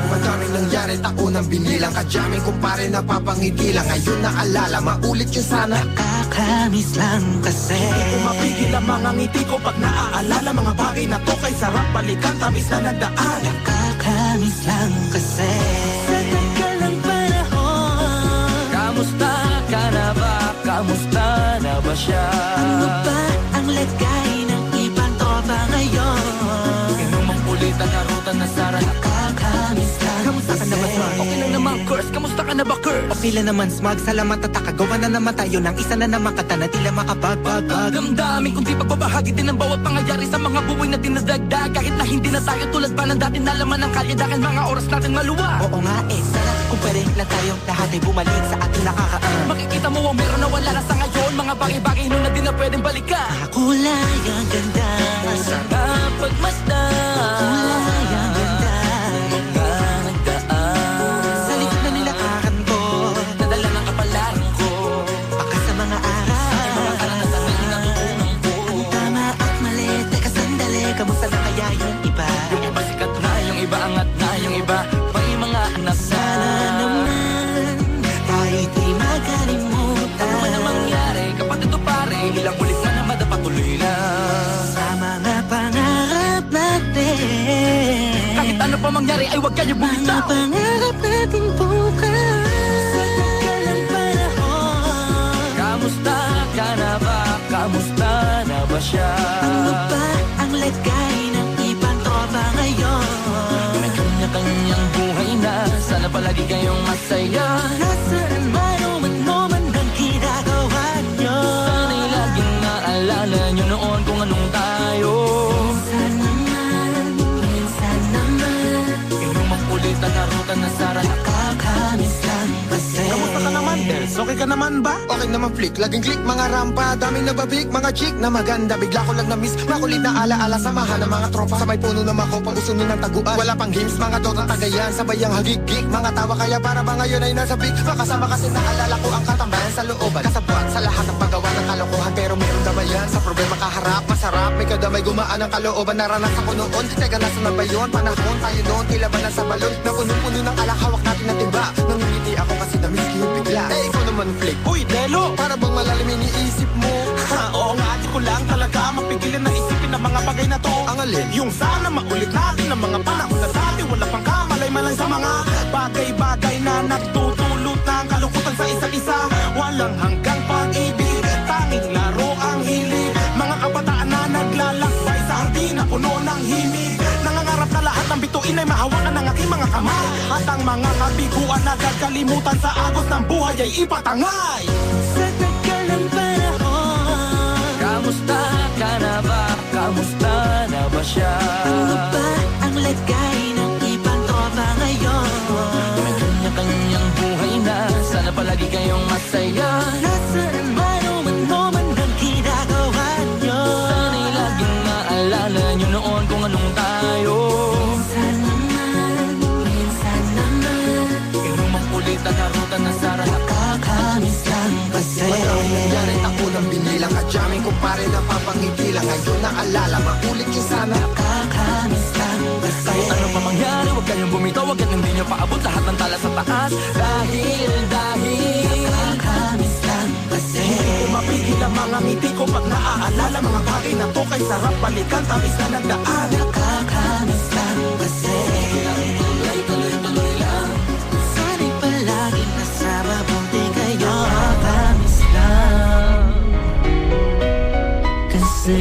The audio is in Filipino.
Madaming nangyari, taunang binilang, kadyaming kumpare napapangiti lang. Ngayon naalala, maulit yun sana. Nakakamiss lang kasi Hindi ko mapigil ang mga ngiti ko pag naaalala. Mga bagay na to kay sarap balikan, tamis na nagdaan. Nakakamiss lang kasi sa tagal ng panahon. Kamusta ka na ba? Kamusta na ba siya? Ano ba ang lagay ng ibang tropa ngayon? Inumang ulit ang narutan na Sara. Nakakamiss lang Kamusta ka na ba, Smart? Okay lang naman, Curse. Kamusta ka na ba, Curse? O pila naman, Smug. Salamat at takagawa na naman tayo ng isa na naman kata na tila makabagbag. Damdamin kung di pagbabahagi din ang bawat pangyayari sa mga buhay na dinadagdag. Kahit na hindi na tayo tulad pa ng dati na laman ng kalye dahil mga oras natin maluwa. Oo nga sana kung pwede lang tayong lahat ay bumalik sa ating nakakaan. Makikita mo ang meron na wala na sa ngayon. Mga bagay-bagay nun na di na pwedeng balikan. Kulay ang ganda, Sana pagmasdan. kulay ang ganda. Mga nagdaan Sa likod na nilakaran ko, nadala ng kapalaran ko. baka sa mga aral, Mga karanasan na natutunan ko. ang tama at mali. Teka sandali, kamusta na kaya yung iba? Yung iba sikat na, yung iba angat na, yung iba may mga anak na. Sana naman tayo'y di makalimutan. Ano man ang mangyari kapag ito pare, ilang ulit man na madapatuloy na. Sa mga pangarap natin, Kahit ano pa mangyari ay huwag kayo mga bumitaw. pangarap natin bukas. Sa tagal ng panahon, Kamusta ka na ba? Kamusta na ba siya? ano ba ang lagay ng ibang tropa ngayon? May kanya-kanyang buhay na, sana palagi kayong masaya. Nasaan man o ano man ang ginagawa nyo? Sana'y laging naalala nyo noon kung anong tayo. Minsan naman Inumang ulit ang narutan na Sara. nakakamiss lang kasi. Kamusta ka naman, Dels? Okay ka naman ba? Okay naman flick, laging click, mga rampa, daming nababik, mga chick na maganda. Bigla ko lang na-miss, makulit na alaala, samahan ng mga tropa. Sa may puno na makopa, usunin ng taguan. Wala pang games, mga dotang tagayan, sabay ang hagigik. Mga tawa kaya para ba ngayon ay nasa big. Makasama kasi naalala ko ang katambayan sa looban. Kasabwat sa lahat ng paggawa ng kalokohan, pero meron damayan. Sa problema kaharap, masarap, may kadamay gumaan ang kalooban. Naranasan ko noon, teka nasa na ba yun? Panahon tayo noon, tila ba nasa balon? Na puno-puno ng alak, hawak natin na timba. Nangingiti ako kasi na-miss ko yung bigla. Eh, ikaw naman flick. Uy, Delo! Para bang malalim iniisip mo? Ha, oo nga, di ko lang talaga mapigilan na isipin ang mga bagay na to. Ang alin? Yung sana maulit natin ang mga panahon na dati wala pang kamalay-malay sa mga bagay-bagay na nagtutulot ng kalungkutan sa isa't isa. Walang hanggang pag-ibig, tanging laro ang hilig. Mga kabataan na naglalakbay sa hardin na puno ng himig. Nangangarap na lahat ng bituin ay mahawakan ng aking mga kamay. At ang mga kabiguan na gagalimutan sa agos ng buhay ay ipatangay. Sa tagal ng panahon, Kamusta ka na ba? Kamusta na ba siya? ano ba ang lagay ng ibang tropa ngayon? May kanya-kanyang buhay na, sana palagi kayong masaya. Nasaan man o ano man ang ginagawa nyo? Sana'y laging maalala nyo noon kung anong tayo. Minsan naman Inumang ulit ang narutan na Sara. nakakamiss lang kasi. Madaming nangyari, taunang binilang, kadyaming kumpare napapangiti lang. Ngayon naalala, maulit yun sana. Nakakamiss lang kasi. Kahit ano pa mangyari, huwag kayong bumitaw. Huwag hindi nyo paabot lahat ng tala sa taas. Dahil Nakakamiss lang kasi. Hindi ko mapigil ang mga ngiti ko pag naaalala. Mga bagay na to kay sarap balikan, tamis na nagdaan. Nakakamiss lang kasi. tuloy-tuloy lang. Sana'y palaging nasa mabuti kayo. Nakakamiss lang kasi.